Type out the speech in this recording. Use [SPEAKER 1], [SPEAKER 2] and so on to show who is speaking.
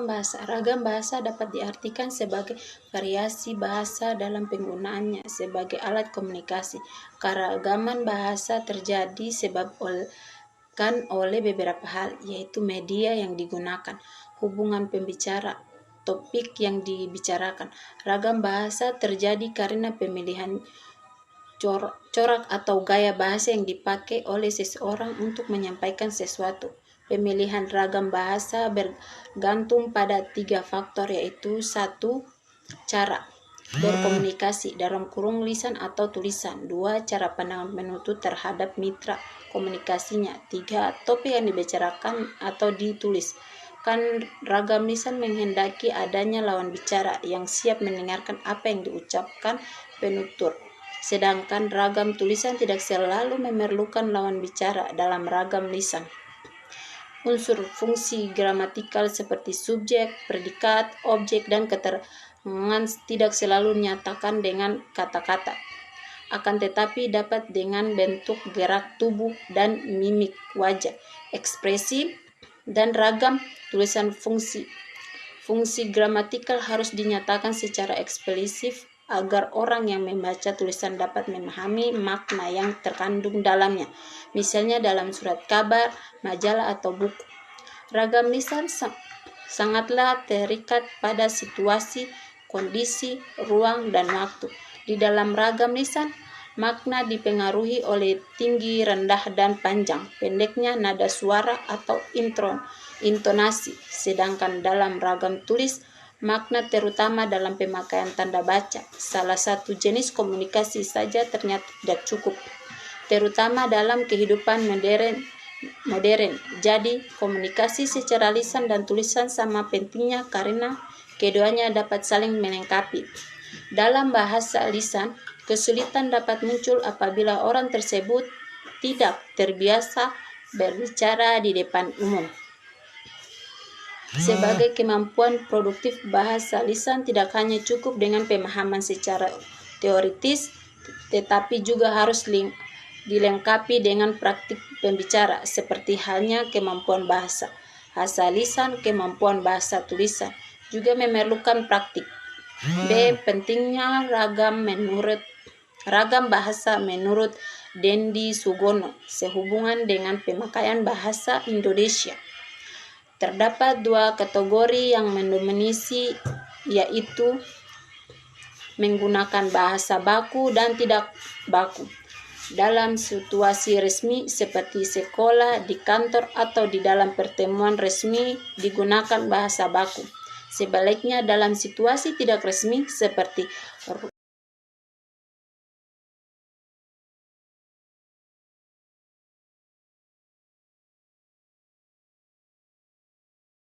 [SPEAKER 1] bahasa. Ragam bahasa dapat diartikan sebagai variasi bahasa dalam penggunaannya sebagai alat komunikasi. Keragaman bahasa terjadi sebabkan oleh beberapa hal, yaitu media yang digunakan, hubungan pembicara, topik yang dibicarakan. Ragam bahasa terjadi karena pemilihan corak atau gaya bahasa yang dipakai oleh seseorang untuk menyampaikan sesuatu. Pemilihan ragam bahasa bergantung pada 3 faktor, yaitu 1. Cara berkomunikasi dalam kurung lisan atau tulisan. 2. Cara pandangan penutur terhadap mitra komunikasinya. 3. Topik yang dibicarakan atau ditulis. Kan ragam lisan menghendaki adanya lawan bicara yang siap mendengarkan apa yang diucapkan penutur. Sedangkan ragam tulisan tidak selalu memerlukan lawan bicara dalam ragam lisan. Unsur fungsi gramatikal seperti subjek, predikat, objek, dan keterangan tidak selalu dinyatakan dengan kata-kata. Akan tetapi dapat dengan bentuk gerak tubuh dan mimik wajah, ekspresi, dan ragam tulisan. Fungsi gramatikal harus dinyatakan secara eksplisit agar orang yang membaca tulisan dapat memahami makna yang terkandung dalamnya, misalnya dalam surat kabar, majalah, atau buku. Ragam lisan sangatlah terikat pada situasi, kondisi, ruang, dan waktu. Di dalam ragam lisan, makna dipengaruhi oleh tinggi, rendah, dan panjang, pendeknya nada suara atau intonasi. Sedangkan dalam ragam tulis, makna terutama dalam pemakaian tanda baca. Salah satu jenis komunikasi saja ternyata tidak cukup, terutama dalam kehidupan modern. Jadi, komunikasi secara lisan dan tulisan sama pentingnya karena keduanya dapat saling melengkapi. Dalam bahasa lisan, kesulitan dapat muncul apabila orang tersebut tidak terbiasa berbicara di depan umum. Sebagai kemampuan produktif, bahasa lisan tidak hanya cukup dengan pemahaman secara teoritis, tetapi juga harus dilengkapi dengan praktik pembicara, seperti halnya kemampuan bahasa lisan. Kemampuan bahasa tulisan juga memerlukan praktik. B. Pentingnya ragam bahasa menurut Dendi Sugono sehubungan dengan pemakaian bahasa Indonesia. Terdapat 2 kategori yang mendominasi, yaitu menggunakan bahasa baku dan tidak baku. Dalam situasi resmi seperti sekolah, di kantor, atau di dalam pertemuan resmi digunakan bahasa baku. Sebaliknya, dalam situasi tidak resmi seperti